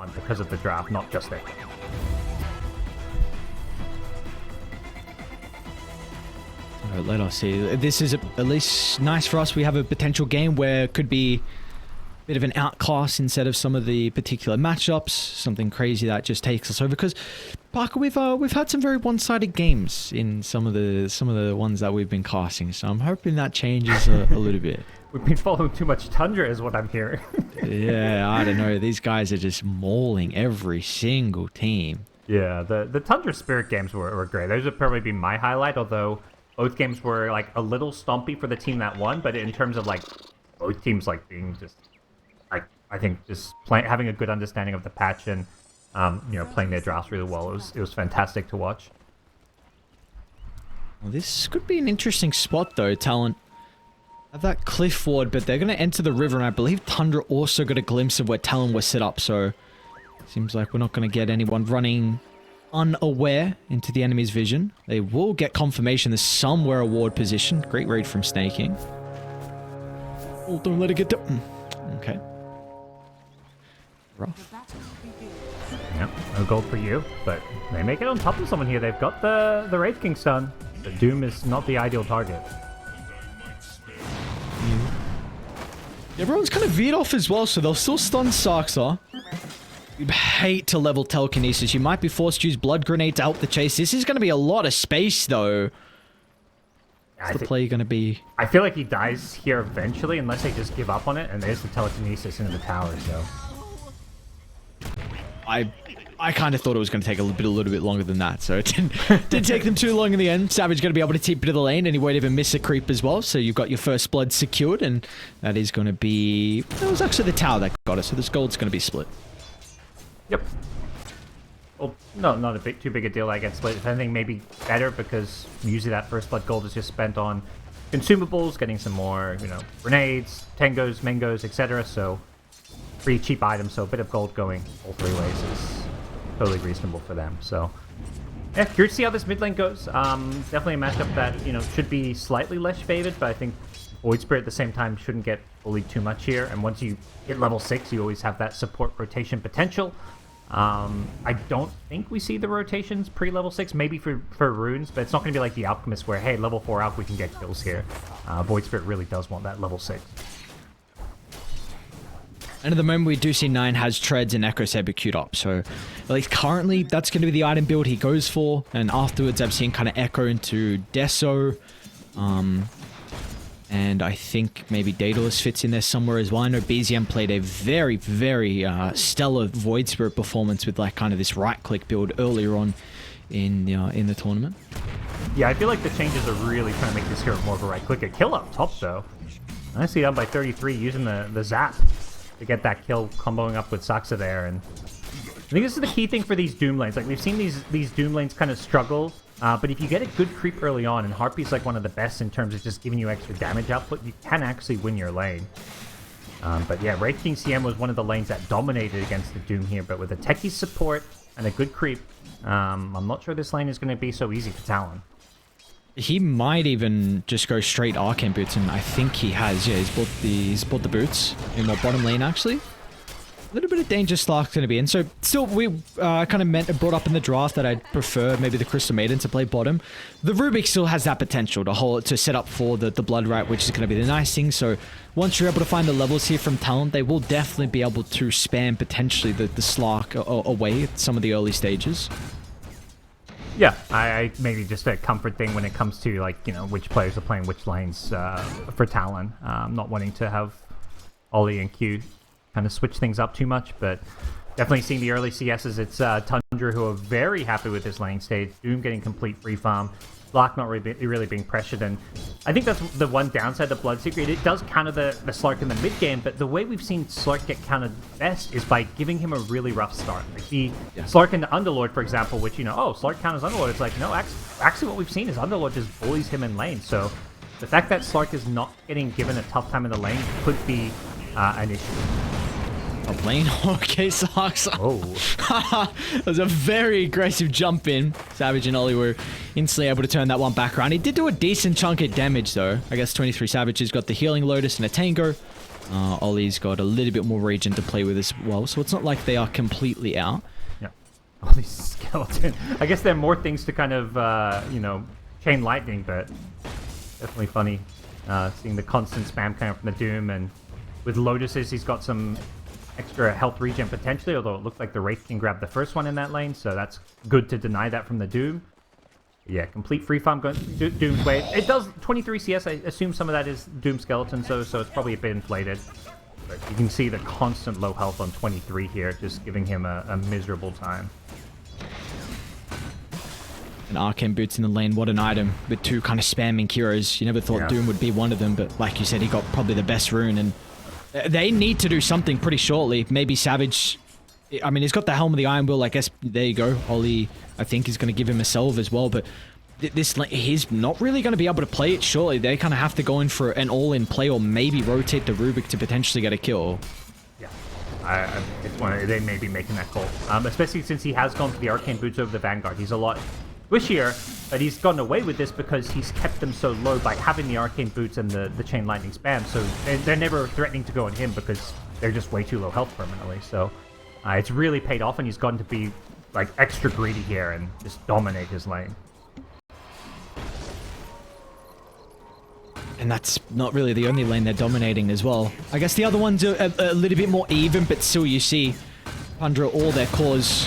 one because of the draft, not just it. Let us see. This is at least nice for us. We have a potential game where it could be a bit of an outclass instead of some of the particular matchups, something crazy that just takes us over. Because Parker, we've had some very one-sided games in some of the ones that we've been casting. So I'm hoping that changes a little bit. We've been following too much Tundra, is what I'm hearing. Yeah, I don't know. These guys are just mauling every single team. Yeah, the Tundra Spirit games were great. Those would probably be my highlight, although both games were like a little stompy for the team that won. But in terms of like both teams like being just like I think just having a good understanding of the patch and playing their drafts really well. It was fantastic to watch. Well, this could be an interesting spot though, Talon. Have that cliff ward, but they're going to enter the river, and I believe Tundra also got a glimpse of where Talon was set up, so seems like we're not going to get anyone running unaware into the enemy's vision. They will get confirmation there's somewhere a ward position. Great read from Snaking. Oh, don't let it get down. Okay. Rough. Yep, no gold for you, but they make it on top of someone here. They've got the Wraith King stun. The Doom is not the ideal target. Everyone's kind of veered off as well, so they'll still stun Saxa. You'd hate to level telekinesis. You might be forced to use blood grenade to help the chase. This is going to be a lot of space, though. What's the play going to be? I feel like he dies here eventually, unless they just give up on it, and there's the telekinesis into the tower, so... I kind of thought it was going to take a little bit longer than that, so it didn't take them too long in the end. Savage going to be able to tip into the lane, and he won't even miss a creep as well, so you've got your first blood secured, and that is going to be... That was actually the tower that got us, so this gold's going to be split. Yep. Well, no, not too big a deal, I guess. If anything, maybe better, because usually that first blood gold is just spent on consumables, getting some more, grenades, tangos, mangos, etc. So, pretty cheap items, so a bit of gold going all three ways is totally reasonable for them. So, yeah, curious to see how this mid lane goes. Definitely a matchup that, should be slightly less favored, but I think Void Spirit at the same time shouldn't get bullied too much here. And once you hit level 6, you always have that support rotation potential. I don't think we see the rotations pre-level 6, maybe for runes, but it's not going to be like the Alchemist where, hey, level 4 Alch, we can get kills here. Void Spirit really does want that level 6. And at the moment, we do see 9 has Treads and Echo Saber queued up. So, at least currently, that's going to be the item build he goes for. And afterwards, I've seen kind of Echo into Deso. And I think maybe Daedalus fits in there somewhere as well. I know BZM played a very, very stellar Void Spirit performance with like kind of this right-click build earlier on in the tournament. Yeah, I feel like the changes are really trying to make this hero more of a right-click. A kill up top, though. Nicely done by 33 using the zap to get that kill, comboing up with Saxa there. And I think this is the key thing for these Doom lanes. Like, we've seen these Doom lanes kind of struggle. But if you get a good creep early on, and Harpy's like one of the best in terms of just giving you extra damage output, you can actually win your lane. But yeah, Wraith King CM was one of the lanes that dominated against the Doom here, but with a techie support and a good creep, I'm not sure this lane is going to be so easy for Talon. He might even just go straight Arcane Boots, and I think he has. Yeah, he's bought the boots in more bottom lane, actually. A little bit of danger Slark's going to be in. So still, we kind of brought up in the draft that I'd prefer maybe the Crystal Maiden to play bottom. The Rubik still has that potential to set up for the Blood Right, which is going to be the nice thing. So once you're able to find the levels here from Talon, they will definitely be able to spam potentially the Slark away at some of the early stages. Yeah, I maybe just a comfort thing when it comes to like which players are playing which lanes for Talon. Not wanting to have Ollie and Q kind of switch things up too much, but definitely seeing the early CSs. It's Tundra who are very happy with his lane stage. Doom getting complete free farm. Slark not really being pressured, and I think that's the one downside of Blood Secret. It does counter the Slark in the mid game, but the way we've seen Slark get countered best is by giving him a really rough start. Like the Slark into Underlord, for example, which Slark counters Underlord. It's like, no, actually what we've seen is Underlord just bullies him in lane. So the fact that Slark is not getting given a tough time in the lane could be an issue. A lane? Okay, Slark's. Oh. That was a very aggressive jump in. Savage and Ollie were instantly able to turn that one back around. He did do a decent chunk of damage, though. I guess 23 Savage has got the Healing Lotus and a Tango. Ollie's got a little bit more region to play with as well, so it's not like they are completely out. Yeah. All these skeletons. I guess there are more things to kind of, you know, chain lightning, but definitely funny seeing the constant spam coming from the Doom. And with Lotuses, he's got some extra health regen potentially, although it looked like the Wraith can grab the first one in that lane, so that's good to deny that from the Doom. Yeah, complete free farm going Doom's way. It does 23 CS. I assume some of that is Doom skeletons, so it's probably a bit inflated. But you can see the constant low health on 23 here, just giving him a miserable time. And Arcane Boots in the lane, what an item with two kind of spamming heroes. You never thought Doom would be one of them, but like you said, he got probably the best rune, and they need to do something pretty shortly. Maybe Savage, I mean, he's got the Helm of the Iron Will, I guess. There you go. Ollie, I think, is going to give him a salve as well, but he's not really going to be able to play it shortly. They kind of have to go in for an all-in play, or maybe rotate the Rubik to potentially get a kill. Yeah, it's one, they may be making that call, especially since he has gone for the Arcane Boots over the Vanguard. He's a lot squishier, but he's gotten away with this because he's kept them so low by having the Arcane Boots and the Chain Lightning spam, so they're never threatening to go on him because they're just way too low health permanently. So it's really paid off, and he's gotten to be like extra greedy here and just dominate his lane. And that's not really the only lane they're dominating as well. I guess the other ones are a little bit more even, but still you see Tundra all their cores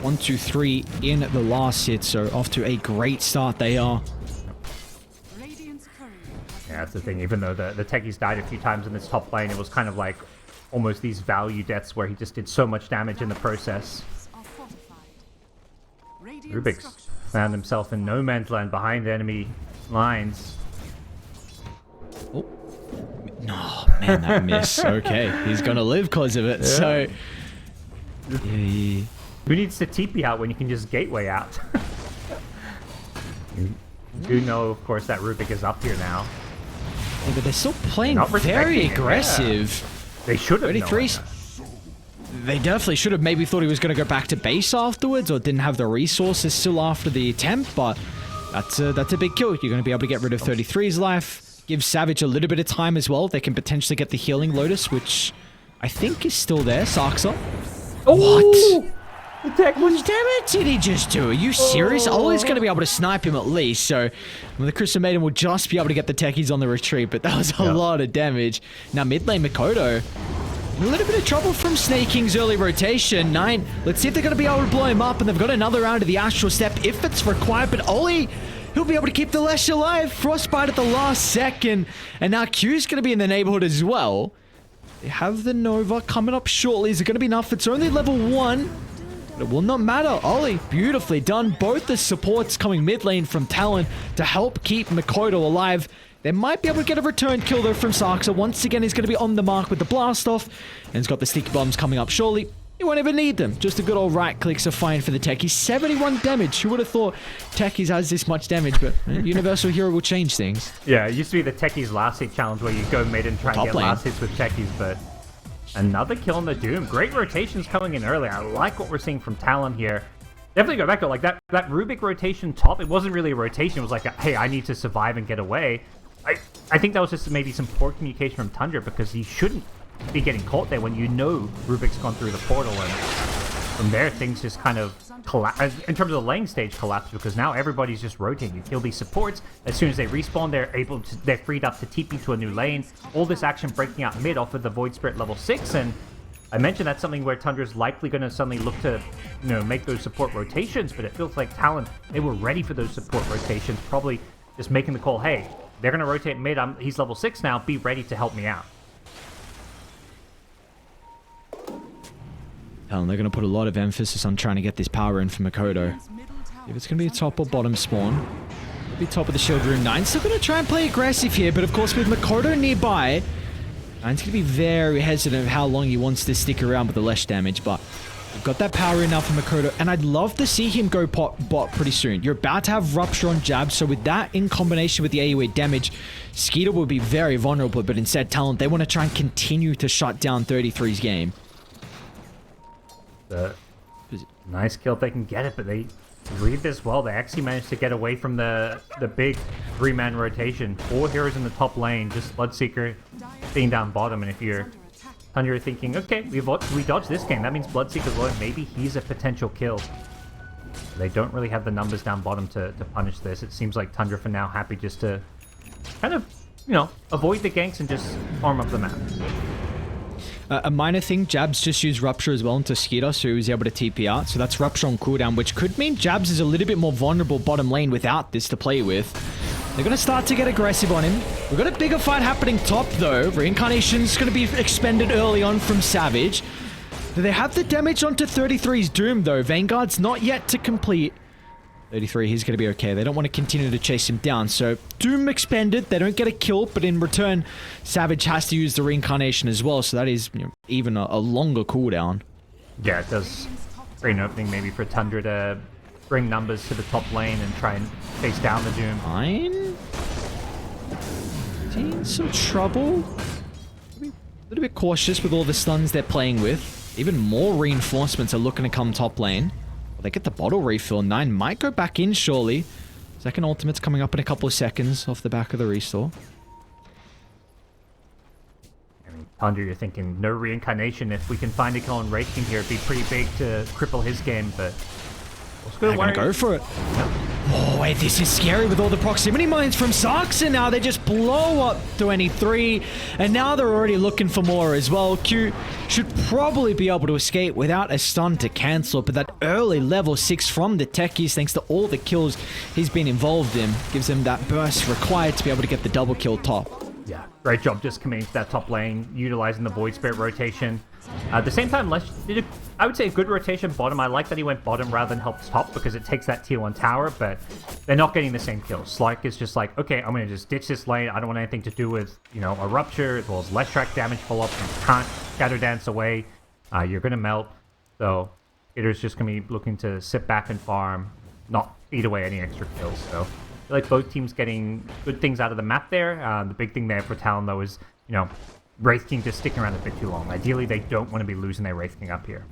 1, 2, 3 in the last hit, so off to a great start they are. Yeah, that's the thing. Even though the techies died a few times in this top lane, it was kind of like almost these value deaths where he just did so much damage in the process. Rubik's found himself in no man's land behind enemy lines. Oh, no, man, that miss. Okay, he's gonna live because of it. Yeah. So, yeah. Who needs to TP out when you can just gateway out? You do know, of course, that Rubik is up here now. Yeah, but they're still playing very aggressive. Yeah. They should have 33. They definitely should have maybe thought he was going to go back to base afterwards, or didn't have the resources still after the attempt, but that's a big kill. You're going to be able to get rid of 33's life. Give Savage a little bit of time as well. They can potentially get the healing Lotus, which I think is still there. Saxa. Oh! What? How much damage did he just do? Are you serious? Ollie's going to be able to snipe him at least, so the Crystal Maiden will just be able to get the techies on the retreat, but that was a lot of damage. Now mid lane Mikoto, a little bit of trouble from Snake King's early rotation. 9, let's see if they're going to be able to blow him up, and they've got another round of the Astral Step if it's required, but Ollie, he'll be able to keep the Lesh alive. Frostbite at the last second, and now Q's going to be in the neighborhood as well. They have the Nova coming up shortly. Is it going to be enough? It's only level 1. But it will not matter. Ollie, beautifully done. Both the supports coming mid lane from Talon to help keep Mikoto alive. They might be able to get a return kill though from Saxa. Once again, he's going to be on the mark with the blast off. And he's got the sticky bombs coming up shortly. You won't even need them. Just a good old right clicks are fine for the techies. 71 damage. Who would have thought techies has this much damage? But Universal Hero will change things. Yeah, it used to be the techies last hit challenge where you go mid and try and get last hits with techies, but another kill on the Doom. Great rotations coming in early. I like what we're seeing from Talon here. Definitely go back to like that Rubik rotation top. It wasn't really a rotation. It was like, hey, I need to survive and get away. I think that was just maybe some poor communication from Tundra, because he shouldn't be getting caught there when you know Rubik's gone through the portal, and from there things just kind of collapse. In terms of the lane stage collapse, because now everybody's just rotating. You kill these supports, as soon as they respawn, they're freed up to TP to a new lane. All this action breaking out mid off of the Void Spirit level 6, and I mentioned that's something where Tundra's likely going to suddenly look to, make those support rotations, but it feels like Talon, they were ready for those support rotations, probably just making the call, hey, they're going to rotate mid, he's level 6 now, be ready to help me out. They're going to put a lot of emphasis on trying to get this power in for Mikoto. If it's going to be a top or bottom spawn, it'll be top of the shield room. 9's still going to try and play aggressive here, but of course with Mikoto nearby, 9's going to be very hesitant of how long he wants to stick around with the Lesh damage, but we've got that power in now for Mikoto, and I'd love to see him go bot pretty soon. You're about to have Rupture on Jab, so with that in combination with the AoE damage, Skeeter will be very vulnerable, but instead Talon, they want to try and continue to shut down 33's game. Nice kill if they can get it, but they read this well. They actually managed to get away from the big 3-man rotation. 4 heroes in the top lane, just Bloodseeker being down bottom. And if you're Tundra thinking, okay, we dodged this game, that means Bloodseeker's low, maybe he's a potential kill. They don't really have the numbers down bottom to punish this. It seems like Tundra for now happy just to kind of, you know, avoid the ganks and just farm up the map. A minor thing, Jabs just used Rupture as well into Skeeter, so he was able to TP out. So that's Rupture on cooldown, which could mean Jabs is a little bit more vulnerable bottom lane without this to play with. They're going to start to get aggressive on him. We've got a bigger fight happening top, though. Reincarnation's going to be expended early on from Savage. Do they have the damage onto 33's Doom, though? Vanguard's not yet to complete. 33, he's going to be okay. They don't want to continue to chase him down. So, Doom expended. They don't get a kill, but in return, Savage has to use the Reincarnation as well. So that is, you know, even a longer cooldown. Yeah, it does create an opening maybe for Tundra to bring numbers to the top lane and try and chase down the Doom. Fine. In some trouble. A little bit cautious with all the stuns they're playing with. Even more reinforcements are looking to come top lane. Well, they get the bottle refill. 9 might go back in, surely. Second ultimate's coming up in a couple of seconds off the back of the restore. I mean, Tundra, you're thinking no reincarnation. If we can find a kill on Wraith King here, it'd be pretty big to cripple his game, but they're gonna go for it. Oh, wait, this is scary with all the proximity mines from Sarkson now. They just blow up 23, and now they're already looking for more as well. Q should probably be able to escape without a stun to cancel, but that early level 6 from the techies, thanks to all the kills he's been involved in, gives him that burst required to be able to get the double kill top. Yeah, great job just coming into that top lane, utilizing the Void Spirit rotation. At the same time, Lesh did, I would say, a good rotation bottom. I like that he went bottom rather than help top because it takes that tier 1 tower, but they're not getting the same kills. Slark is just like, okay, I'm going to just ditch this lane. I don't want anything to do with, you know, a Rupture as well as less track damage follow-up. You can't Shadow Dance away. You're going to melt. So, Itter's just going to be looking to sit back and farm, not eat away any extra kills. So, I feel like both teams getting good things out of the map there. The big thing there for Talon, though, is, you know, Wraith King just sticking around a bit too long. Ideally, they don't want to be losing their Wraith King up here.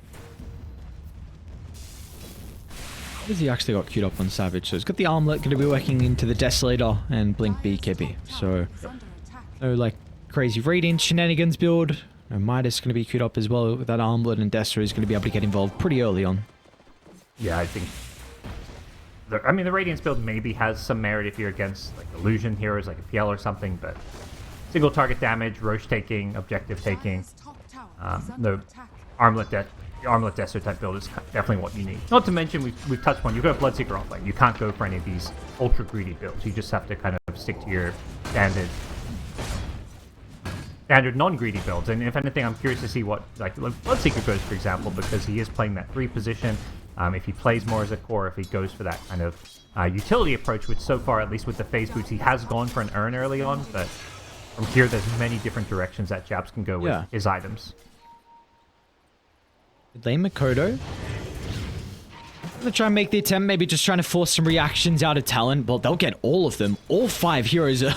What has he actually got queued up on Savage? So he's got the Armlet going to be working into the Desolator and Blink BKB. So, no, like, crazy Radiant shenanigans build. No, Midas going to be queued up as well with that Armlet, and Destra is going to be able to get involved pretty early on. Yeah, I think... I mean, the Radiance build maybe has some merit if you're against, like, Illusion heroes, like a PL or something, but... Single target damage, Roche taking, objective taking. The Armlet Desert type build is definitely what you need. Not to mention, we've touched on, you've got Bloodseeker offlane. You can't go for any of these ultra greedy builds. You just have to kind of stick to your standard non-greedy builds. And if anything, I'm curious to see what like Bloodseeker goes, for example, because he is playing that 3 position. If he plays more as a core, if he goes for that kind of utility approach, which so far, at least with the phase boots, he has gone for an Urn early on, but from here, there's many different directions that Jabs can go with his items. Lane Makoto. I'm going to try and make the attempt, maybe just trying to force some reactions out of Talon. Well, they'll get all of them. All 5 heroes are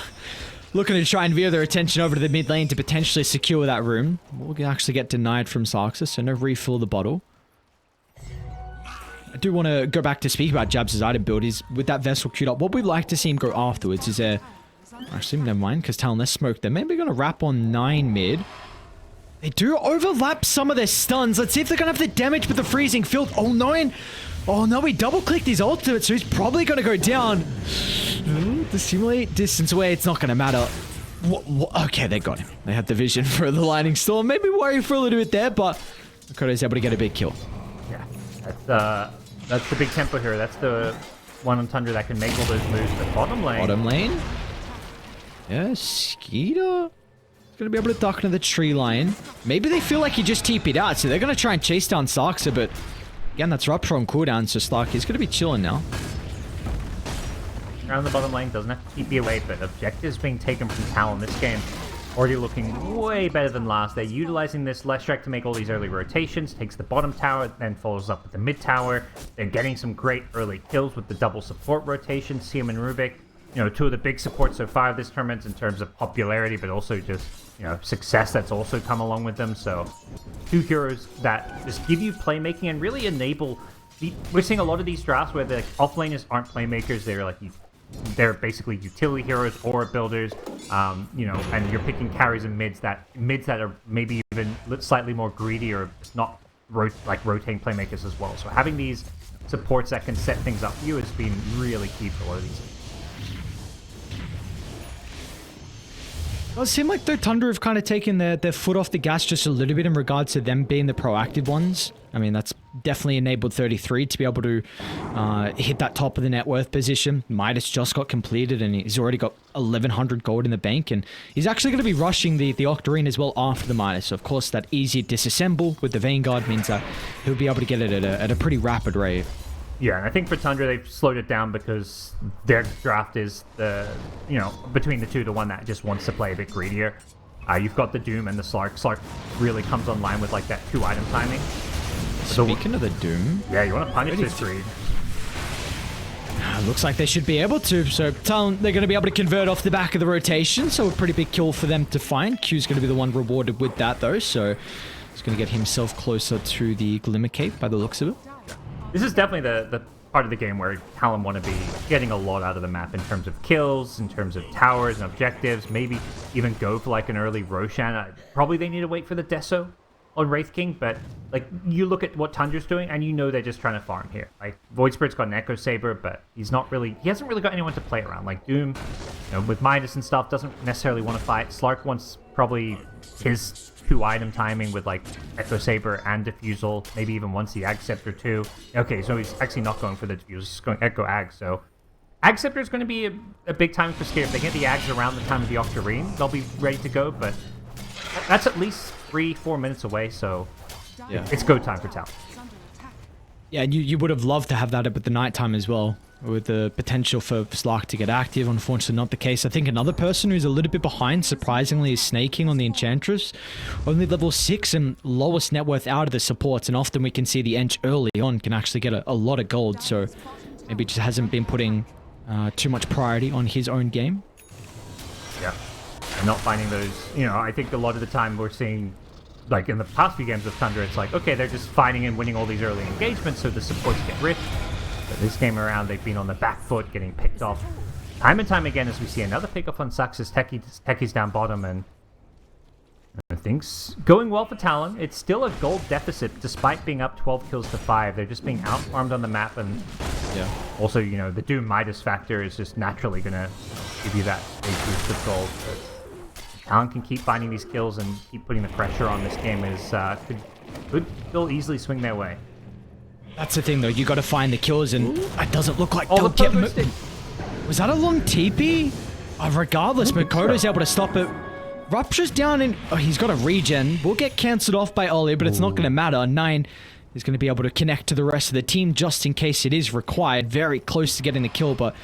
looking to try and veer their attention over to the mid lane to potentially secure that room. We'll actually get denied from Sarxus, so no refill the bottle. I do want to go back to speak about Jabs' item build. Is with that Vessel queued up, what we'd like to see him go afterwards is there... Actually, never mind, because Talon has smoked them. Maybe going to wrap on 9 mid. They do overlap some of their stuns. Let's see if they're going to have the damage with the freezing field. Oh, 9. Oh, no, he double-clicked his ultimate, so he's probably going to go down. To simulate distance away, it's not going to matter. Okay, they got him. They have the vision for the Lightning Storm. Maybe worry for a little bit there, but Makoto's able to get a big kill. Yeah, that's the big tempo here. That's the one on Tundra that can make all those moves. But bottom lane... Bottom lane? Yeah, Skeeter is going to be able to duck into the tree line. Maybe they feel like he just TP'd out, so they're going to try and chase down Sarksa, but again, that's Rupture on cooldown, so Stark is going to be chilling now. Around the bottom lane, doesn't have to TP away, but objectives being taken from Talon this game. Already looking way better than last. They're utilizing this Leshrac to make all these early rotations, takes the bottom tower, then follows up with the mid tower. They're getting some great early kills with the double support rotation. Siem and Rubik, you know, 2 of the big supports so far this tournament in terms of popularity, but also just, you know, success that's also come along with them. So 2 heroes that just give you playmaking and really enable... We're seeing a lot of these drafts where the offlaners aren't playmakers. They're like these they're basically utility heroes or builders, you know, and you're picking carries and mids that are maybe even slightly more greedy or just not rotating playmakers as well. So having these supports that can set things up for you has been really key for a lot of these. Well, it seemed like the Tundra have kind of taken their foot off the gas just a little bit in regards to them being the proactive ones. I mean, that's definitely enabled 33 to be able to hit that top of the net worth position. Midas just got completed and he's already got 1100 gold in the bank, and he's actually going to be rushing the Octarine as well after the Midas. So of course, that easy disassemble with the Vanguard means that he'll be able to get it at a pretty rapid rate. Yeah, and I think for Tundra, they've slowed it down because their draft is the, you know, between the two, the one that just wants to play a bit greedier. You've got the Doom and the Slark. Slark really comes online with like that 2-item timing. Speaking of the Doom... Yeah, you want to punish this greed. Looks like they should be able to. So Talon, they're going to be able to convert off the back of the rotation. So a pretty big kill for them to find. Q's going to be the one rewarded with that though. So he's going to get himself closer to the Glimmer Cape by the looks of it. This is definitely the part of the game where Talon want to be getting a lot out of the map in terms of kills, in terms of towers and objectives, maybe even go for like an early Roshan. Probably they need to wait for the Deso on Wraith King, but like you look at what Tundra's doing and you know they're just trying to farm here. Like Void Spirit's got an Echo Saber, but he hasn't really got anyone to play around. Like Doom, you know, with Midas and stuff, doesn't necessarily want to fight. Slark wants probably his 2-item timing with like Echo Saber and Diffusal, maybe even once the Ag Scepter too. Okay, so he's actually not going for the Diffusal, he's going Echo Ag, so Ag Scepter is going to be a big timing for Scare. If they get the Ags around the time of the Octarine, they'll be ready to go, but that's at least 3-4 minutes away, so yeah, it's go time for Talon. Yeah, and you would have loved to have that up at the nighttime as well, with the potential for Slark to get active. Unfortunately, not the case. I think another person who's a little bit behind, surprisingly, is Snaking on the Enchantress. Only level 6 and lowest net worth out of the supports, and often we can see the Ench early on can actually get a lot of gold, so maybe just hasn't been putting too much priority on his own game. Yeah, and not finding those, you know, I think a lot of the time we're seeing, like in the past few games of Tundra, it's like, okay, they're just fighting and winning all these early engagements, so the supports get rich. But this game around, they've been on the back foot, getting picked off time and time again as we see another pickup on Sax's Techie's down bottom, and things going well for Talon. It's still a gold deficit despite being up 12 kills to 5. They're just being out-farmed on the map, and yeah, also, you know, the Doom Midas factor is just naturally going to give you that big boost of gold. But Talon can keep finding these kills and keep putting the pressure on. This game is could still easily swing their way. That's the thing, though. You got to find the kills, and it doesn't look like they'll get... Was that a long TP? Regardless, Makoto's able to stop it. Rupture's down, and he's got a regen. Will get cancelled off by Oli, but it's not going to matter. 9 is going to be able to connect to the rest of the team just in case it is required. Very close to getting the kill, but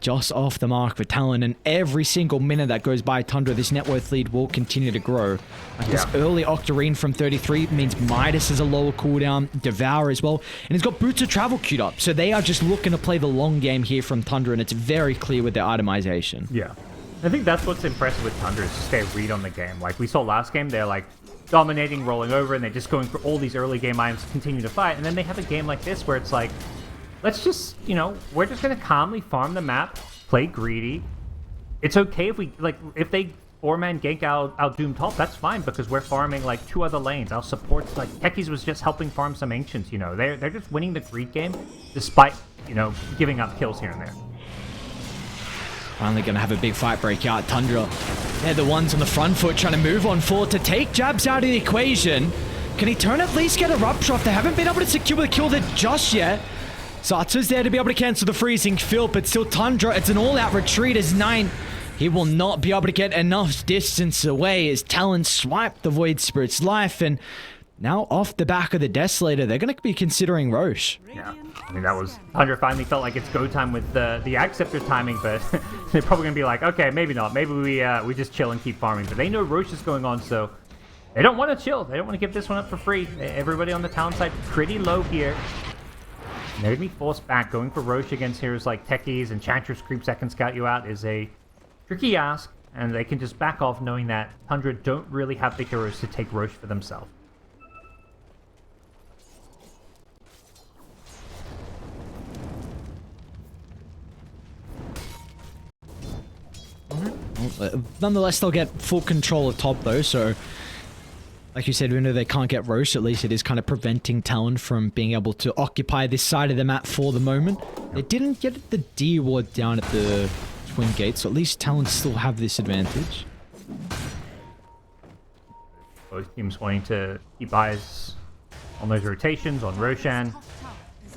just off the mark for Talon. And every single minute that goes by Tundra, this net worth lead will continue to grow. This early Octarine from 33 means Midas is a lower cooldown, Devour as well, and he's got Boots of Travel queued up. So they are just looking to play the long game here from Tundra, and it's very clear with their itemization. Yeah. I think that's what's impressive with Tundra, is just their read on the game. Like we saw last game, they're like dominating, rolling over, and they're just going for all these early game items to continue to fight. And then they have a game like this where it's like, let's just, you know, we're just going to calmly farm the map, play greedy. It's okay if we, like, if they 4-man gank out Doom top, that's fine, because we're farming like 2 other lanes. Our supports, like Techies was just helping farm some Ancients, you know. They're just winning the greed game despite, you know, giving up kills here and there. Finally going to have a big fight break out. Tundra, they're the ones on the front foot trying to move on forward to take Jabs out of the equation. Can he turn at least get a Rupture off? They haven't been able to secure the kill there just yet. Zart's there to be able to cancel the freezing fill, but still Tundra, it's an all-out retreat as 9. He will not be able to get enough distance away as Talon swiped the Void Spirit's life, and now off the back of the Desolator, they're going to be considering Roche. Yeah, I mean, that was... Tundra finally felt like it's go time with the Ag Scepter timing, but they're probably going to be like, okay, maybe not. Maybe we just chill and keep farming. But they know Roche is going on, so they don't want to chill. They don't want to give this one up for free. Everybody on the Talon side pretty low here. And they're going to be forced back. Going for Roche against heroes like Techies and Enchantress creeps that can scout you out is a tricky ask, and they can just back off knowing that Tundra don't really have the heroes to take Roche for themselves. Nonetheless, they'll get full control of top though, so like you said, even though they can't get roast, at least it is kind of preventing Talon from being able to occupy this side of the map for the moment. They didn't get the D ward down at the twin gate, so at least Talon still have this advantage. Both teams wanting to keep eyes on those rotations, on Roshan. It's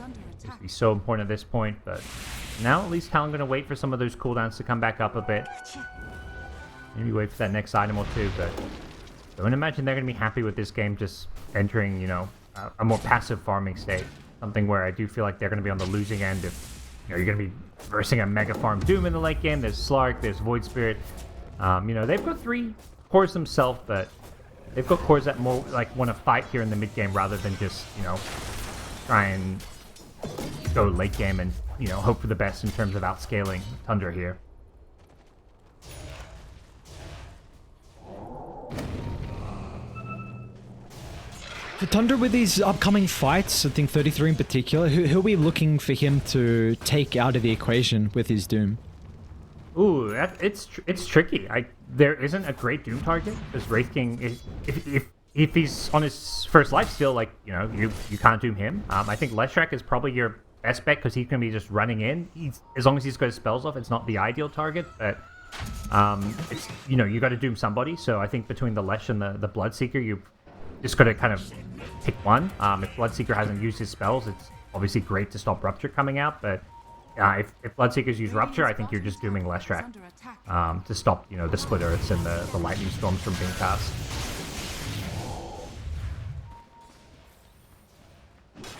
be so important at this point, but now at least Talon going to wait for some of those cooldowns to come back up a bit. Maybe wait for that next item or two, but don't imagine they're going to be happy with this game just entering, you know, a more passive farming state. Something where I do feel like they're going to be on the losing end if, you know, you're going to be versing a mega farm Doom in the late game. There's Slark, there's Void Spirit. You know, they've got 3 cores themselves, but they've got cores that more like want to fight here in the mid game rather than just, you know, try and go late game and, you know, hope for the best in terms of outscaling Tundra here. For Tundra with these upcoming fights, I think 33 in particular, who are we looking for him to take out of the equation with his Doom? Ooh, it's tricky. There isn't a great Doom target because Wraith King is if he's on his first life still, like, you know, you can't Doom him. I think Leshrac is probably your best bet because he's gonna be just running in. As long as he's got his spells off, it's not the ideal target, but it's, you know, you got to Doom somebody. So I think between the Lesh and the Bloodseeker, you just got to kind of pick one. If Bloodseeker hasn't used his spells, it's obviously great to stop Rupture coming out, but if Bloodseekers use Rupture, I think you're just dooming Leshrac to stop, you know, the Split Earths and the Lightning Storms from being cast.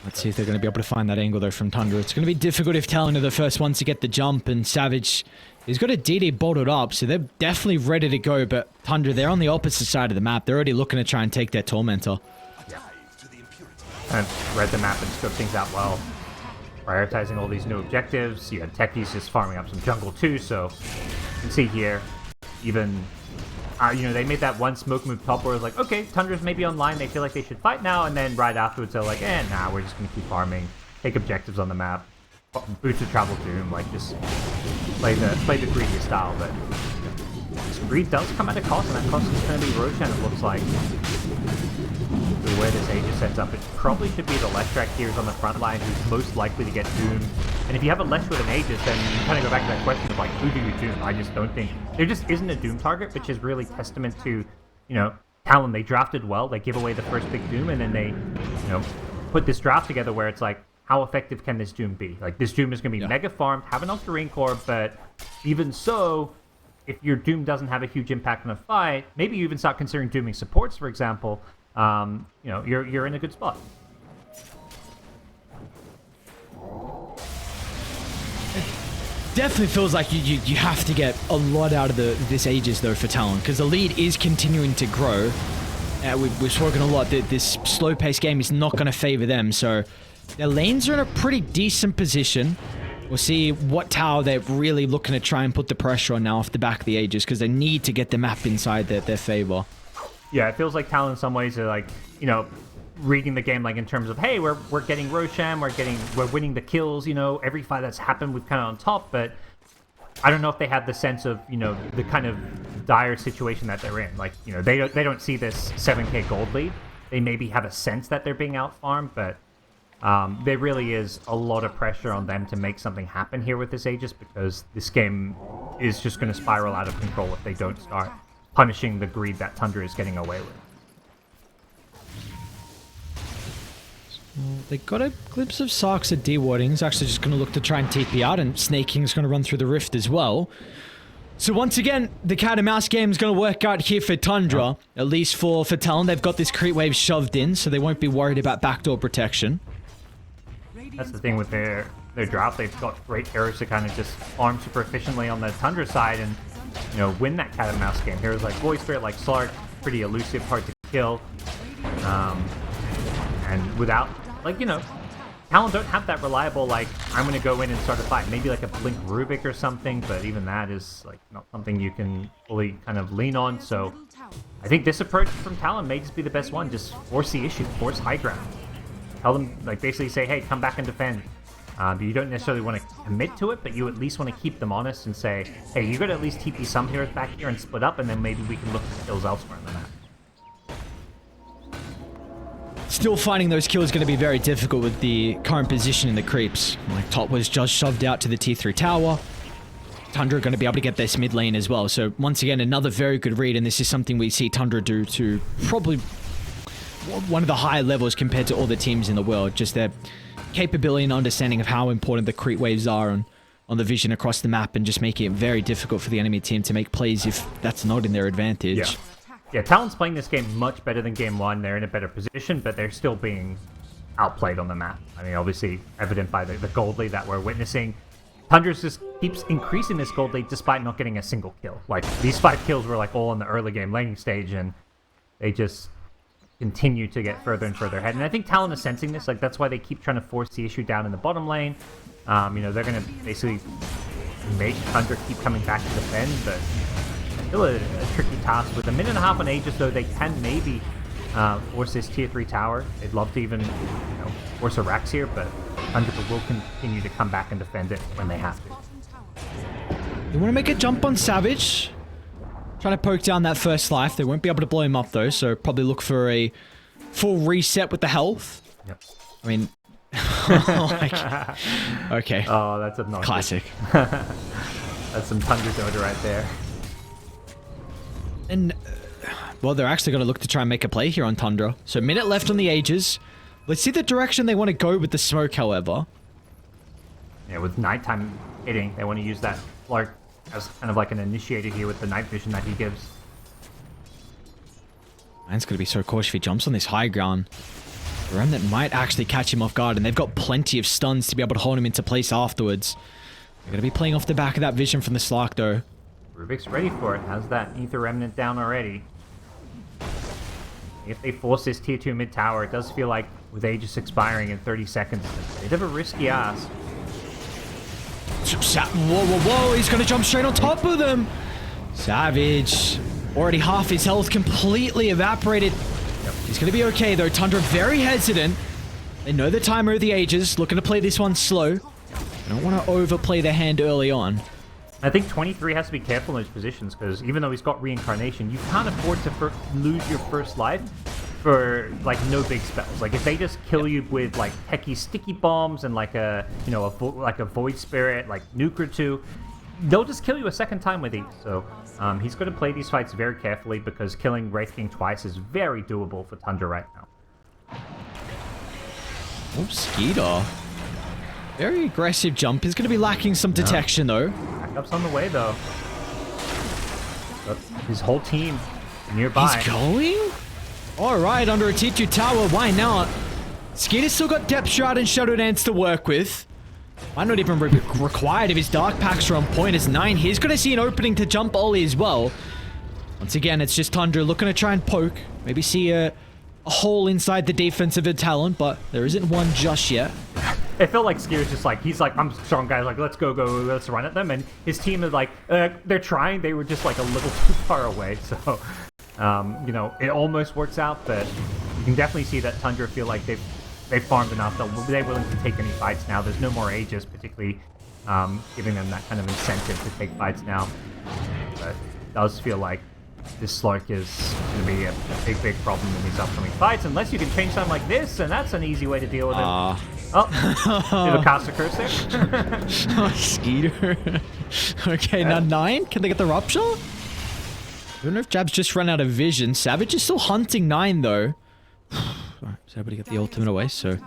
Let's see if they're going to be able to find that angle though from Tundra. It's going to be difficult if Talon are the first ones to get the jump, and Savage, he's got a DD bolted up, so they're definitely ready to go, but Tundra, they're on the opposite side of the map. They're already looking to try and take their Tormentor. Yeah. And read the map and scoped things out well. Prioritizing all these new objectives. You had Techies just farming up some jungle too, so you can see here, even, you know, they made that one smoke move top where it was like, okay, Tundra's maybe online, they feel like they should fight now, and then right afterwards they're like, nah, we're just going to keep farming, take objectives on the map, boots of travel Doom, like just play the greedy style, but this greed does come at a cost, and that cost is going to be Roshan, it looks like. The way this Aegis sets up, it probably should be the Leshrac here on the front line who's most likely to get doomed. And if you have a Lesh with an Aegis, then you kind of go back to that question of like, who do you doom? I just don't think there just isn't a doom target, which is really testament to, you know, Talon. They drafted well, they give away the first big doom, and then they, you know, put this draft together where it's like, how effective can this doom be? Like, this doom is going to be mega farmed, have enough terrain core, but even so, if your doom doesn't have a huge impact on a fight, maybe you even start considering dooming supports, for example. You know, you're in a good spot. It definitely feels like you have to get a lot out of this Aegis though for Talon, because the lead is continuing to grow. We've spoken a lot that this slow paced game is not going to favor them, so their lanes are in a pretty decent position. We'll see what tower they're really looking to try and put the pressure on now off the back of the Aegis, because they need to get the map inside their favor. Yeah, it feels like Talon in some ways are like, you know, reading the game like in terms of, hey, we're getting Roshan, we're winning the kills, you know, every fight that's happened we've kind of on top, but I don't know if they have the sense of, you know, the kind of dire situation that they're in. Like, you know, they don't see this 7k gold lead. They maybe have a sense that they're being out-farmed, but there really is a lot of pressure on them to make something happen here with this Aegis, because this game is just going to spiral out of control if they don't start punishing the greed that Tundra is getting away with. They got a glimpse of Sark's at D-warding. He's actually just going to look to try and TP out, and Snake King's going to run through the rift as well. So once again, the cat and mouse game is going to work out here for Tundra. At least for Talon, they've got this creep wave shoved in, so they won't be worried about backdoor protection. That's the thing with their draft. They've got great heroes to kind of just farm super efficiently on the Tundra side and, you know, win that cat and mouse game. Heroes like Void Spirit, like Slark, pretty elusive, hard to kill. And without, like, you know, Talon don't have that reliable, like, I'm going to go in and start a fight. Maybe like a Blink Rubik or something, but even that is, like, not something you can fully kind of lean on. So I think this approach from Talon may just be the best one. Just force the issue, force high ground. Tell them, like, basically say, hey, come back and defend. You don't necessarily want to commit to it, but you at least want to keep them honest and say, hey, you got to at least TP some heroes back here and split up, and then maybe we can look for kills elsewhere on the map. Still finding those kills going to be very difficult with the current position in the creeps. Like, top was just shoved out to the tier 3 tower. Tundra going to be able to get this mid lane as well. So once again, another very good read, and this is something we see Tundra do to probably one of the higher levels compared to all the teams in the world. Just their capability and understanding of how important the creep waves are on the vision across the map, and just making it very difficult for the enemy team to make plays if that's not in their advantage. Yeah, Talon's playing this game much better than game 1. They're in a better position, but they're still being outplayed on the map. I mean, obviously evident by the gold lead that we're witnessing. Tundra just keeps increasing this gold lead despite not getting a single kill. Like, these 5 kills were like all in the early game laning stage, and they just continue to get further and further ahead. And I think Talon is sensing this. Like, that's why they keep trying to force the issue down in the bottom lane. You know, they're going to basically make Tundra keep coming back to defend, but still a tricky task. With a minute and a half on Aegis, though, they can maybe force this tier 3 tower. They'd love to even, you know, force a Rax here, but Tundra will continue to come back and defend it when they have to. They want to make a jump on Savage. Trying to poke down that first life. They won't be able to blow him up, though, so probably look for a full reset with the health. Yep. I mean... okay. Oh, that's obnoxious. Classic. That's some Tundra Dota right there. And, well, they're actually going to look to try and make a play here on Tundra. So, minute left on the Aegis. Let's see the direction they want to go with the smoke, however. Yeah, with nighttime hitting, they want to use that Clark as kind of like an initiator here with the night vision that he gives. Man's going to be so cautious if he jumps on this high ground. The Remnant might actually catch him off guard, and they've got plenty of stuns to be able to hold him into place afterwards. They're going to be playing off the back of that vision from the Slark, though. Rubik's ready for it. Has that Ether Remnant down already. If they force this tier 2 mid tower, it does feel like with Aegis expiring in 30 seconds, it's a bit of a risky ask. Whoa, he's going to jump straight on top of them. Savage, already half his health completely evaporated. Yep. He's going to be okay, though. Tundra very hesitant. They know the timer of the Aegis, looking to play this one slow. They don't want to overplay their hand early on. I think 23 has to be careful in those positions, because even though he's got reincarnation, you can't afford to lose your first life for like no big spells. Like if they just kill you with like techie sticky bombs and like a, you know, like a void spirit, like nuke or two, they'll just kill you a second time with each. So he's going to play these fights very carefully, because killing Wraith King twice is very doable for Tundra right now. Oh, Skeeter. Very aggressive jump. He's going to be lacking some detection, though. Backup's on the way, though. But his whole team nearby. He's going? Alright, under a tier 2 tower. Why not? Skeeter's still got Depth Shroud and Shadow Dance to work with. Might not even be required if his Dark Packs are on point as 9. He's going to see an opening to jump Ollie as well. Once again, it's just Tundra looking to try and poke. Maybe see a hole inside the defense of the Talon, but there isn't one just yet. It felt like Skier's just like, he's like, I'm strong guys, like, let's go, let's run at them. And his team is like, they're trying, they were just like a little too far away. So, you know, it almost works out, but you can definitely see that Tundra feel like they've farmed enough. They're willing to take any fights now. There's no more Aegis, particularly giving them that kind of incentive to take fights now. But it does feel like this Slark is going to be a big problem in these upcoming fights, unless you can change something like this, and that's an easy way to deal with it. Oh, did a cast a curse there? Oh, Skeeter. Okay, now 9. Can they get the Rupture? I don't know if Jab's just run out of vision. Savage is still hunting 9, though. Alright, so everybody get the ultimate away, so...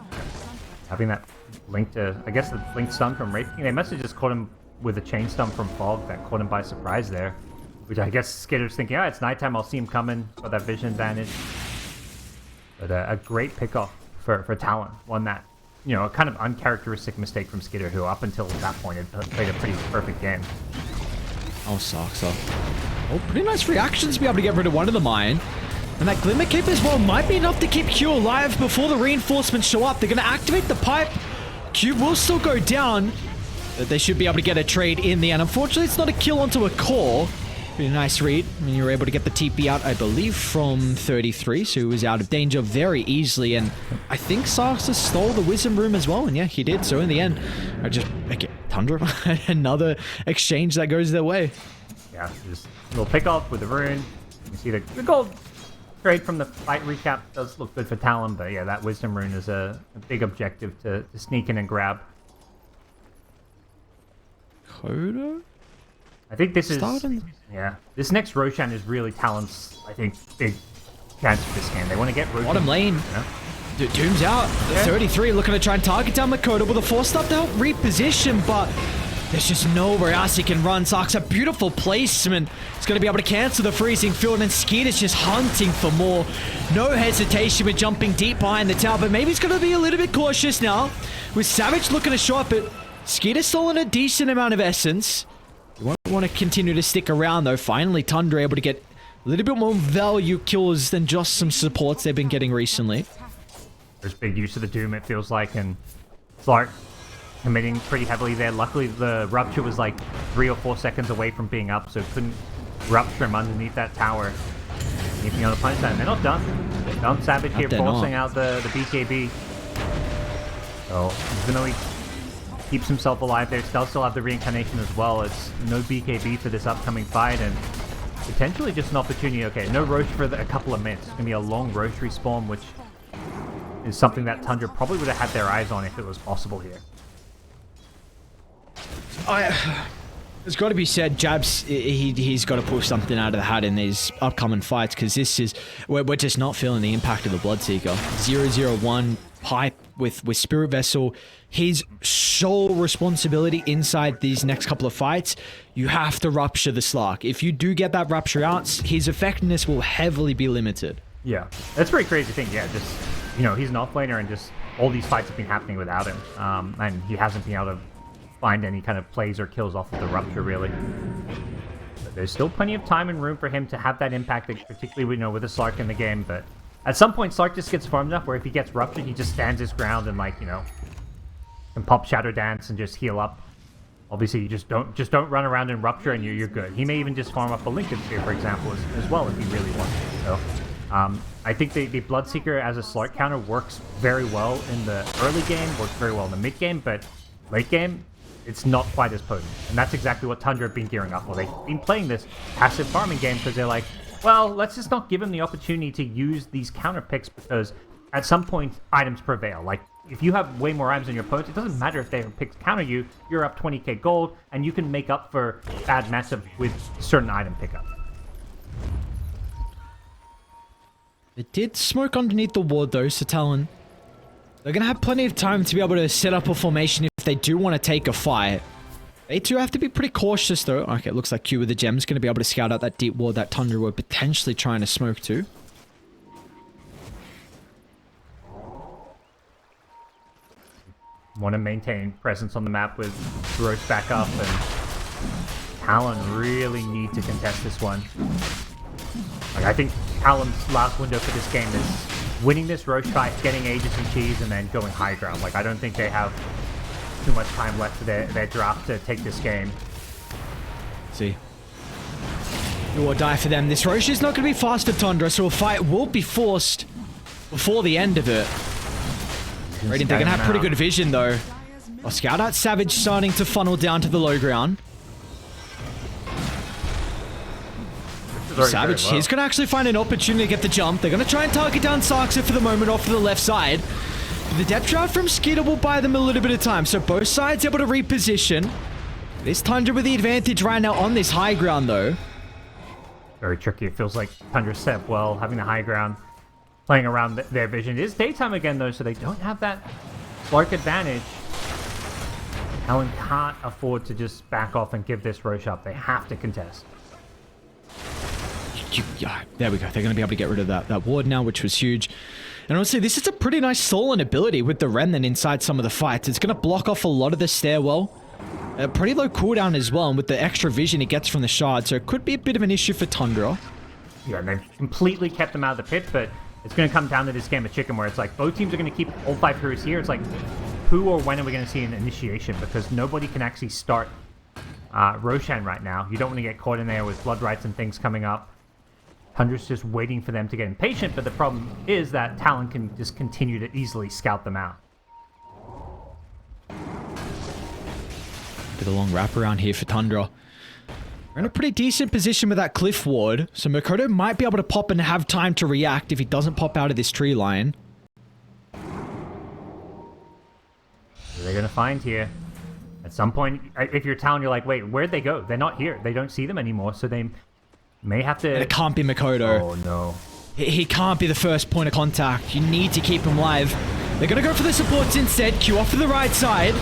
Having that link to... I guess the link stun from Wraith King. They must have just caught him with a chain stun from Fog that caught him by surprise there. Which I guess Skitter's thinking, it's nighttime, I'll see him coming. Got that vision advantage. But a great pickoff for Talon. One that, you know, a kind of uncharacteristic mistake from Skitter, who up until that point had played a pretty perfect game. Oh, sucks up. Oh, pretty nice reactions to be able to get rid of one of the mine. And that Glimmer Cape as well might be enough to keep Q alive before the reinforcements show up. They're going to activate the pipe. Q will still go down. But they should be able to get a trade in the end. Unfortunately, it's not a kill onto a core. Pretty nice read. I mean, you were able to get the TP out, I believe, from 33, so he was out of danger very easily. And I think Sarksa stole the Wisdom Room as well, and yeah, he did. So in the end, Tundra, another exchange that goes their way. Yeah, just a little pick off with the rune. You see the gold trade from the fight recap does look good for Talon, but yeah, that Wisdom Rune is a big objective to sneak in and grab. Coda? I think this is... Starting? Yeah. This next Roshan is really Talon's, I think, big chance for this game. They want to get Roshan... Bottom lane. Yeah. Doom's out. The 33 looking to try and target down Makoto with a force stop to help reposition, but there's just nowhere else he can run. Sark's a beautiful placement. He's going to be able to cancel the freezing field, and Skeeter's just hunting for more. No hesitation with jumping deep behind the tower, but maybe he's going to be a little bit cautious now. With Savage looking to show up, but Skeeter's still in a decent amount of essence. You won't want to continue to stick around, though. Finally, Tundra able to get a little bit more value kills than just some supports they've been getting recently. There's big use of the Doom, it feels like, and Clark committing pretty heavily there. Luckily, the Rupture was like 3 or 4 seconds away from being up, so couldn't rupture him underneath that tower. Keeping on the punch side, and they're not done. They're done. Savage here forcing out the BKB. So, even though he keeps himself alive there, they'll still have the reincarnation as well. It's no BKB for this upcoming fight, and potentially just an opportunity. Okay, no Roche for a couple of minutes. It's going to be a long Roche respawn, which is something that Tundra probably would have had their eyes on if it was possible here. It's got to be said, Jabs, he's got to pull something out of the hat in these upcoming fights, because this is, we're just not feeling the impact of the Bloodseeker. 0-0-1 pipe with Spirit Vessel, his sole responsibility inside these next couple of fights, you have to rupture the Slark. If you do get that rupture out, his effectiveness will heavily be limited. Yeah, that's a pretty crazy thing. Yeah, just, you know, he's an offlaner, and just all these fights have been happening without him, and he hasn't been able to find any kind of plays or kills off of the Rupture, really. But there's still plenty of time and room for him to have that impact, particularly, you know, with the Slark in the game. But at some point, Slark just gets farmed enough where if he gets Ruptured, he just stands his ground and, like, you know, can pop Shadow Dance and just heal up. Obviously, you just don't run around and Rupture, and you're good. He may even just farm up a Lincoln Sphere, for example, as well, if he really wants to. So, I think the Bloodseeker as a Slark counter works very well in the early game, works very well in the mid game, but late game, it's not quite as potent. And that's exactly what Tundra have been gearing up for. They've been playing this passive farming game because they're like, well, let's just not give him the opportunity to use these counter picks, because at some point, items prevail. Like, if you have way more items than your opponent, it doesn't matter if their picks counter you, you're up 20k gold, and you can make up for bad matchup with certain item pickup. It did smoke underneath the ward, though, so Talon, they're going to have plenty of time to be able to set up a formation if they do want to take a fight. They too have to be pretty cautious, though. Okay, it looks like Q with the gems going to be able to scout out that deep ward that Tundra were potentially trying to smoke to. Want to maintain presence on the map with Roche back up, and Talon really need to contest this one. Like, I think Talon's last window for this game is winning this Roche fight, getting Aegis and Cheese, and then going high ground. Like, I don't think they have too much time left for their draft to take this game. See. Do or die for them. This Roche is not going to be fast for Tundra, so a fight will be forced before the end of it. Radiant, they're going to have pretty good vision, though. Oh, scout out Savage starting to funnel down to the low ground. Savage, he's going to actually find an opportunity to get the jump. They're going to try and target down Sarksa for the moment off to the left side. But the depth drive from Skeeter will buy them a little bit of time. So both sides able to reposition. This Tundra with the advantage right now on this high ground, though. Very tricky. It feels like Tundra set up well, having the high ground, playing around their vision. It is daytime again, though, so they don't have that Slark advantage. Talon can't afford to just back off and give this Roche up. They have to contest. Yeah, there we go. They're going to be able to get rid of that ward now, which was huge. And honestly, this is a pretty nice stolen ability with the Remnant inside some of the fights. It's going to block off a lot of the stairwell. Pretty low cooldown as well, and with the extra vision it gets from the shard, so it could be a bit of an issue for Tundra. Yeah, and they've completely kept them out of the pit, but it's going to come down to this game of chicken where it's like both teams are going to keep all 5 heroes here. It's like, who or when are we going to see an initiation? Because nobody can actually start Roshan right now. You don't want to get caught in there with blood rights and things coming up. Tundra's just waiting for them to get impatient, but the problem is that Talon can just continue to easily scout them out. Bit of a long wraparound here for Tundra. We're in a pretty decent position with that cliff ward, so Mikoto might be able to pop and have time to react if he doesn't pop out of this tree line. What are they going to find here? At some point, if you're Talon, you're like, wait, where'd they go? They're not here. They don't see them anymore, so they may have to... And it can't be Mikoto. Oh, no. He can't be the first point of contact. You need to keep him live. They're going to go for the supports instead. Q off to the right side.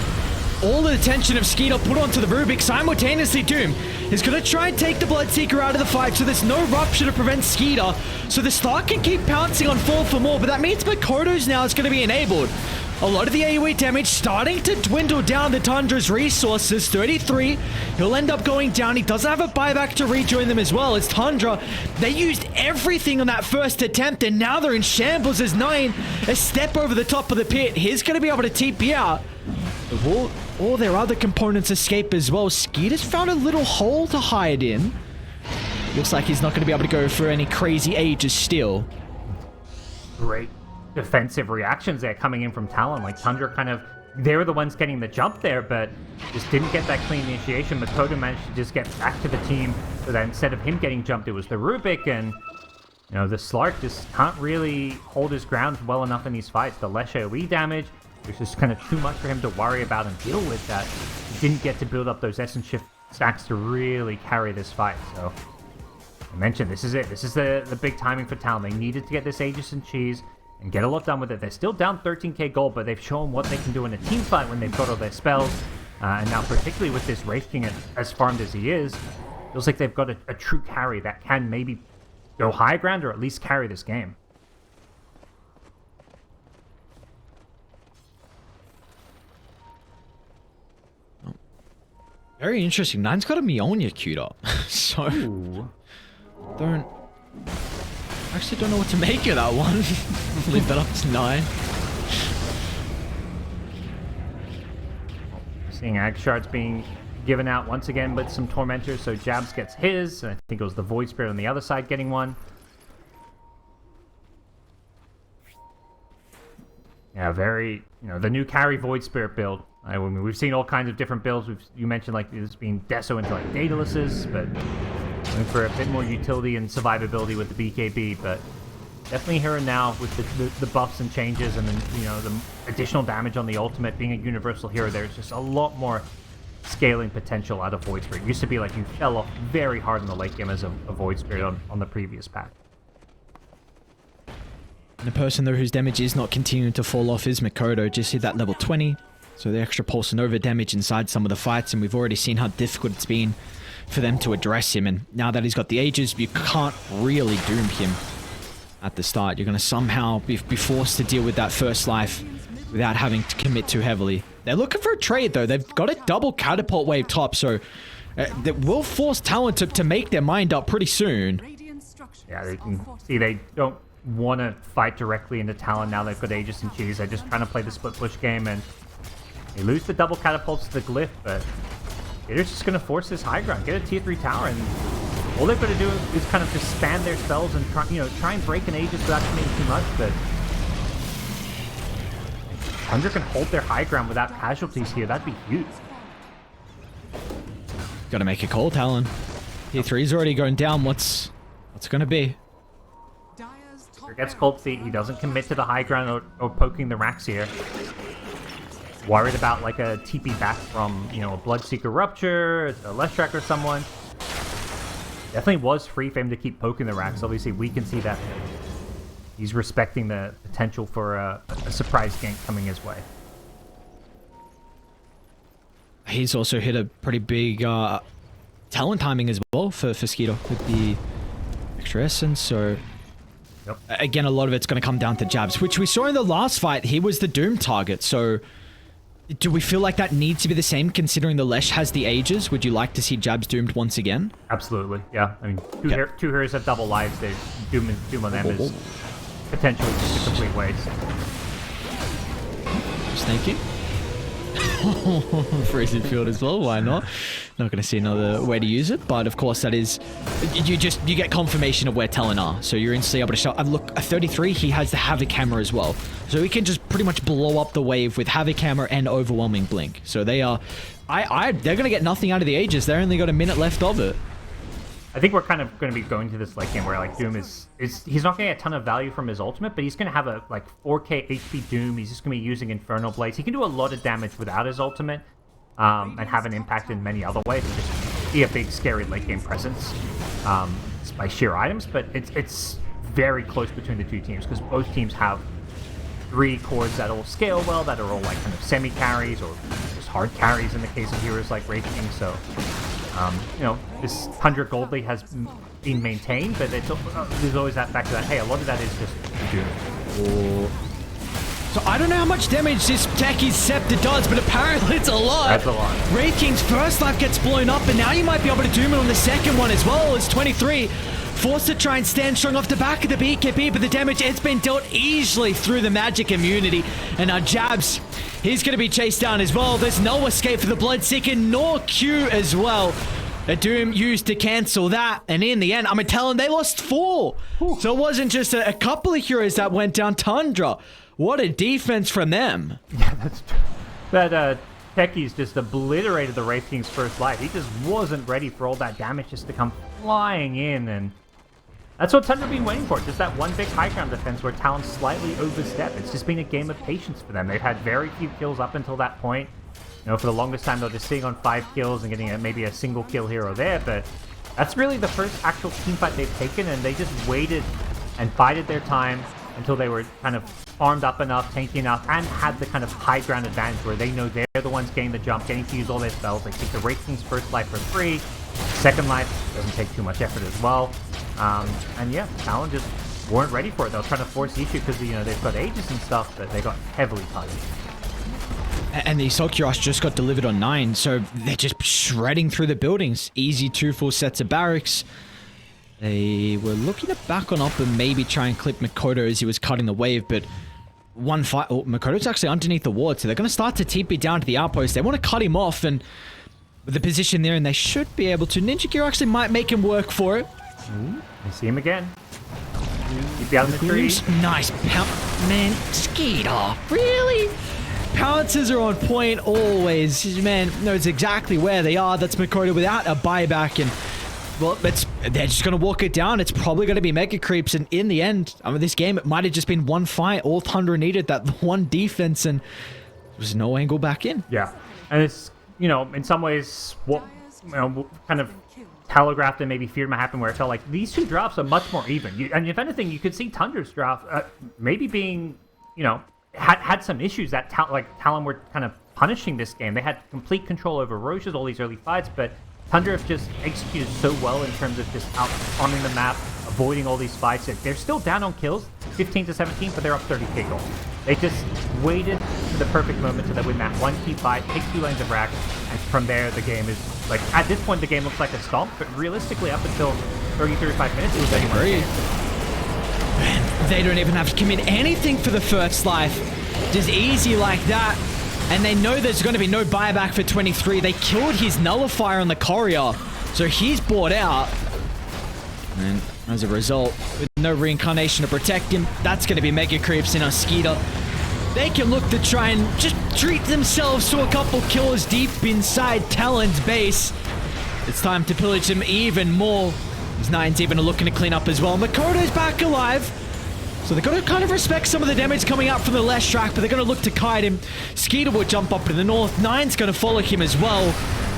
All the attention of Skeeter put onto the Rubik. Simultaneously, Doom is going to try and take the Bloodseeker out of the fight, so there's no rupture to prevent Skeeter. So the Stark can keep pouncing on Fall for more, but that means Mikoto's now is going to be enabled. A lot of the AoE damage starting to dwindle down the Tundra's resources. 33. He'll end up going down. He doesn't have a buyback to rejoin them as well. It's Tundra. They used everything on that first attempt, and now they're in shambles as 9. A step over the top of the pit. He's going to be able to TP out. All their other components escape as well. Skeeter's found a little hole to hide in. Looks like he's not going to be able to go for any crazy ages still. Great defensive reactions there coming in from Talon. Like, Tundra kind of... They were the ones getting the jump there, but just didn't get that clean initiation. Mikoto managed to just get back to the team. So that instead of him getting jumped, it was the Rubik, and... You know, the Slark just can't really hold his ground well enough in these fights. The less AoE damage... It's just kind of too much for him to worry about and deal with that. He didn't get to build up those Essence Shift stacks to really carry this fight. So, I mentioned, this is it. This is the big timing for Talon. They needed to get this Aegis and Cheese and get a lot done with it. They're still down 13k gold, but they've shown what they can do in a team fight when they've got all their spells. And now, particularly with this Wraith King as farmed as he is, feels like they've got a true carry that can maybe go high ground or at least carry this game. Very interesting. Nine's got a Mjolnir queued up. So, Ooh. actually don't know what to make of that one. Leave that up to 9. Seeing Ag Shards being given out once again with some Tormentors, so Jabs gets his, and I think it was the Void Spirit on the other side getting one. Yeah, very, the new carry Void Spirit build. I mean, we've seen all kinds of different builds. You mentioned like this being Deso into like Datalises, but going for a bit more utility and survivability with the BKB. But definitely here and now with the buffs and changes, and then the additional damage on the ultimate being a universal hero. There's just a lot more scaling potential out of Void Spirit. It used to be like you fell off very hard in the late game as a Void Spirit on the previous pack. And the person though whose damage is not continuing to fall off is Mikoto. Just hit that level 20. So the extra Pulse and Nova damage inside some of the fights, and we've already seen how difficult it's been for them to address him. And now that he's got the Aegis, you can't really doom him at the start. You're going to somehow be forced to deal with that first life without having to commit too heavily. They're looking for a trade though. They've got a double catapult wave top, so that will force Talon to make their mind up pretty soon. Yeah, they can see they don't want to fight directly into Talon now. They've got Aegis and Cheese. They're just trying to play the split push game, and they lose the double catapults to the Glyph, but they're just going to force this high ground, get a tier 3 tower, and all they've got to do is kind of just spam their spells and try and break an Aegis without committing too much. But Tundra can hold their high ground without casualties here. That'd be huge. Got to make a call, Talon. Tier 3's already going down. What's it going to be? He gets cold feet. He doesn't commit to the high ground or poking the racks here. Worried about like a TP back from, a Bloodseeker Rupture, a Leshrac or someone. Definitely was free for him to keep poking the racks. Obviously, we can see that he's respecting the potential for a surprise gank coming his way. He's also hit a pretty big talent timing as well for Skeeter with the extra essence, so... Yep. Again, a lot of it's going to come down to Jabs, which we saw in the last fight. He was the Doom target, so... Do we feel like that needs to be the same considering the Lesh has the Ages? Would you like to see Jabs doomed once again? Absolutely, yeah. I mean, two heroes have double lives. They doom on them is potentially just a complete waste. Snakey? Freezing field as well, why not? Not going to see another way to use it, but of course that is, you get confirmation of where Talon are, so you're instantly able to show. And look, at 33, he has the Havoc Hammer as well, so he can just pretty much blow up the wave with Havoc Hammer and Overwhelming Blink. So they are, they're going to get nothing out of the Aegis. They only got a minute left of it. I think we're kind of going to be going to this late game where like Doom is he's not going to get a ton of value from his ultimate, but he's going to have a like 4k HP Doom. He's just going to be using Infernal Blades. He can do a lot of damage without his ultimate, and have an impact in many other ways. And just be a big scary late game presence by sheer items. But it's very close between the two teams because both teams have 3 cores that all scale well, that are all like kind of semi carries or just hard carries in the case of heroes like Wraith King. So. You know, this 100 gold lead has been maintained, but there's always that factor that, hey, a lot of that is just Doom. So I don't know how much damage this Techie's Scepter does, but apparently it's a lot. That's a lot. Wraith King's first life gets blown up, and now you might be able to doom it on the second one as well. It's 23. Forced to try and stand strong off the back of the BKB, but the damage has been dealt easily through the magic immunity. And now Jabs, he's going to be chased down as well. There's no escape for the Bloodseeker, nor Q as well. A Doom used to cancel that, and in the end, I'm telling they lost 4. So it wasn't just a couple of heroes that went down. Tundra, what a defense from them. Yeah, that's true. That Techie's just obliterated the Wraith King's first life. He just wasn't ready for all that damage just to come flying in, and that's what Tundra been waiting for. Just that one big high ground defense where Talon slightly overstepped. It's just been a game of patience for them. They've had very few kills up until that point. You know, for the longest time, they're just sitting on 5 kills and getting maybe a single kill here or there, but that's really the first actual team fight they've taken, and they just waited and bided their time until they were kind of farmed up enough, tanky enough, and had the kind of high ground advantage where they know they're the ones getting the jump, getting to use all their spells. They take the Wraith King's first life for free. Second life doesn't take too much effort as well. And yeah, Talon just weren't ready for it. They were trying to force the issue because, you know, they've got Aegis and stuff, but they got heavily punished. And the Assault Cuirass just got delivered on 9, so they're just shredding through the buildings. Easy 2 full sets of barracks. They were looking to back on up and maybe try and clip Makoto as he was cutting the wave, but one fight... Oh, Makoto's actually underneath the ward, so they're going to start to TP down to the outpost. They want to cut him off, and with the position there, and they should be able to. Ninja Gear actually might make him work for it. Ooh, I see him again. Keep down the tree. Nice pound. Man, Skeeter, really? Pounces are on point always. Man knows exactly where they are. That's Makoto without a buyback, and well, they're just going to walk it down. It's probably going to be Mega Creeps, and in the end, I mean, this game, it might have just been one fight. All Tundra needed that one defense, and there was no angle back in. Yeah, and it's, you know, in some ways, what, you know, kind of telegraphed and maybe feared might happen, where it felt like these two drops are much more even. And if anything, you could see Tundra's drop maybe being, you know, had some issues that Talon were kind of punishing this game. They had complete control over Roches, all these early fights, but Tundra have just executed so well in terms of just outperforming the map, avoiding all these fights. They're still down on kills, 15 to 17, but they're up 30k gold. They just waited for the perfect moment to win that one key fight, take 2 lanes of rack, and from there the game is, like, at this point the game looks like a stomp, but realistically up until 30-35 minutes it was anyone's. Man, they don't even have to commit anything for the first life. Just easy like that. And they know there's going to be no buyback for 23. They killed his nullifier on the courier, so he's bought out. And as a result, with no reincarnation to protect him, that's going to be Mega Creeps in a Skeeter. They can look to try and just treat themselves to a couple kills deep inside Talon's base. It's time to pillage him even more. His 9's even looking to clean up as well. Makoto's back alive. So they're going to kind of respect some of the damage coming out from the left track, but they're going to look to kite him. Skeeter will jump up to the north. 9's going to follow him as well.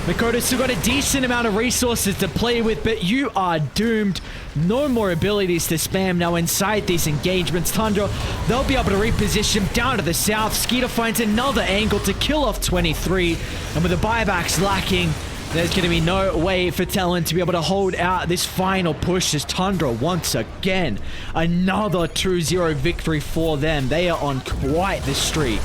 Makoto's still got a decent amount of resources to play with, but you are doomed. No more abilities to spam now inside these engagements. Tundra, they'll be able to reposition down to the south. Skeeter finds another angle to kill off 23, and with the buybacks lacking, there's going to be no way for Talon to be able to hold out this final push as Tundra once again. Another 2-0 victory for them. They are on quite the streak.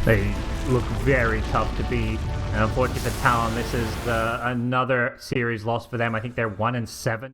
They look very tough to beat. And unfortunately for Talon, this is another series loss for them. I think they're 1-7.